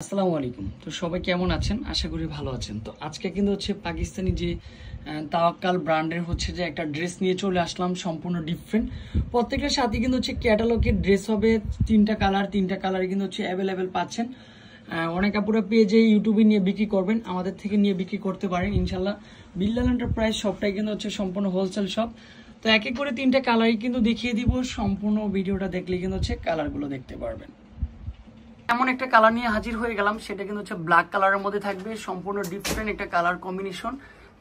আসসালামু আলাইকুম। তো সবাই কেমন আছেন? আশা করি ভালো আছেন। তো আজকে কিন্তু হচ্ছে পাকিস্তানি যে তাওয়াক্কাল ব্র্যান্ডের হচ্ছে যে একটা ড্রেস নিয়ে চলে আসলাম, সম্পূর্ণ ডিফারেন্ট। প্রত্যেকটার সাথে কিন্তু হচ্ছে ক্যাটালগের ড্রেস হবে, তিনটা কালার কিন্তু হচ্ছে অ্যাভেলেবেল পাচ্ছেন। অনেক আপুরা পেজে ইউটিউবে নিয়ে বিক্রি করবেন, আমাদের থেকে নিয়ে বিক্রি করতে পারেন ইনশাল্লাহ। বিল্লাল এন্টারপ্রাইজ শপটাই কিন্তু হচ্ছে সম্পূর্ণ হোলসেল শপ। তো এক এক করে তিনটা কালারই কিন্তু দেখিয়ে দিব, সম্পূর্ণ ভিডিওটা দেখলে কিন্তু হচ্ছে কালারগুলো দেখতে পারবেন। এমন একটা কালার নিয়ে হাজির হয়ে গেলাম, সেটা কিন্তু হচ্ছে ব্ল্যাক কালারের মধ্যে থাকবে, সম্পূর্ণ ডিফারেন্ট একটা কালার কম্বিনেশন,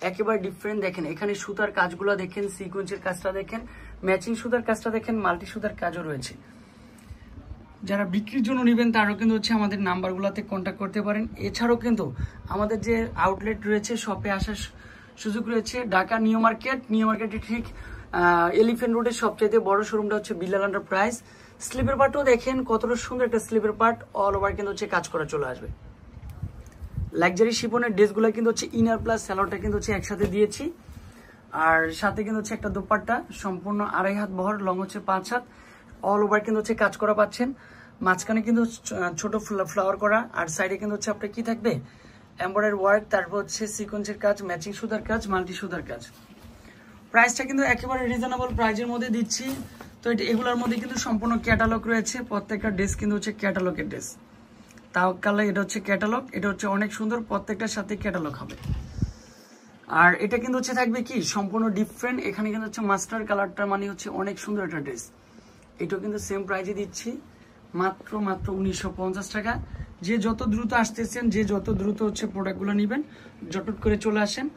একেবারে ডিফারেন্ট। দেখেন এখানে সুতার কাজগুলো দেখেন, সিকোয়েন্সের কাজটা দেখেন, ম্যাচিং সুতার কাজটা দেখেন, মাল্টি সুতার কাজও রয়েছে। যারা বিক্রির জন্য নেবেন তারাও কিন্তু হচ্ছে আমাদের নাম্বারগুলোতে কন্ট্যাক্ট করতে পারেন। এছাড়াও কিন্তু আমাদের যে আউটলেট রয়েছে, শপে আসার সুযোগ রয়েছে। ঢাকা নিউ মার্কেটের ঠিক এলিফ্যান্ট রোডের সবচেয়ে বড় শোরুমটা হচ্ছে বিল্লাল এন্টারপ্রাইজ। স্লিপের পার্টও দেখেন কতটা সুন্দর একটা স্লিপের পার্ট, অল ওভার কিন্তু হচ্ছে কাজ করা চলে আসবে। লাক্সারি শিফনের ড্রেসগুলো কিন্তু হচ্ছে ইনার প্লাস স্যালোয়ারটা কিন্তু হচ্ছে একসাথে দিয়েছি। আর সাথে কিন্তু হচ্ছে একটা দোপাট্টা, সম্পূর্ণ 2.5 হাত বহর, লং হচ্ছে 5 হাত, অল ওভার কিন্তু হচ্ছে কাজ করা পাচ্ছেন। মাঝখানে কিন্তু ছোট ফ্লাওয়ার করা, আর সাইডে কিন্তু হচ্ছে আপনার কি থাকবে, এমব্রয়ডারি ওয়ার্ক, তারপর হচ্ছে সিকোয়েন্সের কাজ, ম্যাচিং সুতার কাজ, মাল্টি সুতার কাজ। প্রাইসটা কিন্তু একেবারে রিজনেবল প্রাইজের মধ্যে দিচ্ছি। তো এগুলোর মধ্যে কিন্তু সম্পূর্ণ ক্যাটালগ রয়েছে, প্রত্যেকটা ড্রেস কিন্তু হচ্ছে ক্যাটালগের ড্রেস। তাওয়াক্কাল এটা হচ্ছে ক্যাটালগ, এটা হচ্ছে অনেক সুন্দর, প্রত্যেকটার সাথে ক্যাটালগ হবে। আর এটা কিন্তু হচ্ছে থাকবে কি সম্পূর্ণ ডিফারেন্ট। এখানে কিন্তু হচ্ছে মাস্টার কালারটা মানে হচ্ছে অনেক সুন্দর একটা ড্রেস। এটাও কিন্তু সেম প্রাইজে দিচ্ছি, মাত্র 1950 টাকা। যে যত দ্রুত আসতেছেন, যে যত দ্রুত হচ্ছে প্রোডাক্টগুলো নেবেন, জটট করে চলে আসেন।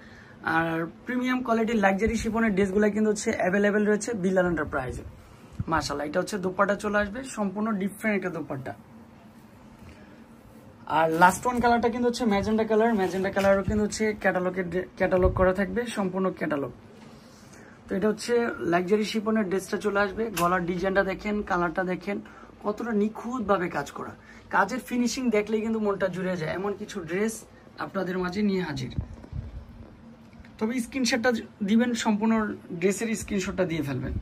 আর প্রিমিয়াম কোয়ালিটির লাক্সারি শিফনের ড্রেসগুলো কিন্তু হচ্ছে অ্যাভেলেবেল রয়েছে বিল্লাল এন্টারপ্রাইজে। মাশাআল্লাহ, এটা হচ্ছে দোপাট্টা চলে আসবে, সম্পূর্ণ ডিফারেন্ট একটা দোপাট্টা। আর লাস্ট ওয়ান কালারটা কিন্তু হচ্ছে ম্যাজেন্ডা কালারও কিন্তু হচ্ছে ক্যাটালগ করা থাকবে, সম্পূর্ণ ক্যাটালগ। তো এটা হচ্ছে লাক্সারি শিফনের ড্রেসটা চলে আসবে। গলার ডিজাইনটা দেখেন, কালারটা দেখেন, কতটা নিখুঁত ভাবে কাজ করা। কাজের ফিনিশিং দেখলেই কিন্তু মনটা জুড়ে যায়। এমন কিছু ড্রেস আপনাদের মাঝে নিয়ে হাজির। তবে স্ক্রিনশটটা দিবেন, সম্পূর্ণ ড্রেসের স্ক্রিনশটটা দিয়ে ফেলবেন।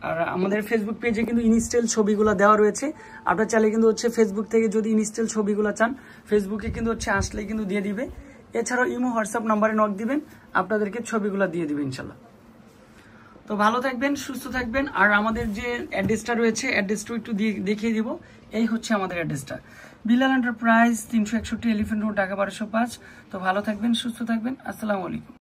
আর আমাদের ফেসবুক পেজে কিন্তু ইনস্টেল ছবিগুলো দেওয়া রয়েছে। আপনার চাইলে কিন্তু হচ্ছে ফেসবুক থেকে যদি ইনস্টেল ছবিগুলো চান, ফেসবুকে কিন্তু হচ্ছে আসলেই কিন্তু দিয়ে দিবে। এছাড়াও ইমো হোয়াটসঅ্যাপ নাম্বারে নক দিবেন, আপনাদেরকে ছবিগুলো দিয়ে দিবে ইনশাল্লাহ। তো ভালো থাকবেন, সুস্থ থাকবেন। আর আমাদের যে অ্যাড্রেসটা রয়েছে, অ্যাড্রেসটা একটু দেখিয়ে দিব। এই হচ্ছে আমাদের অ্যাড্রেসটা, Billal enterprise, 361 elephant road, Dhaka 1205। তো ভালো থাকবেন, সুস্থ থাকবেন। আসসালামু আলাইকুম।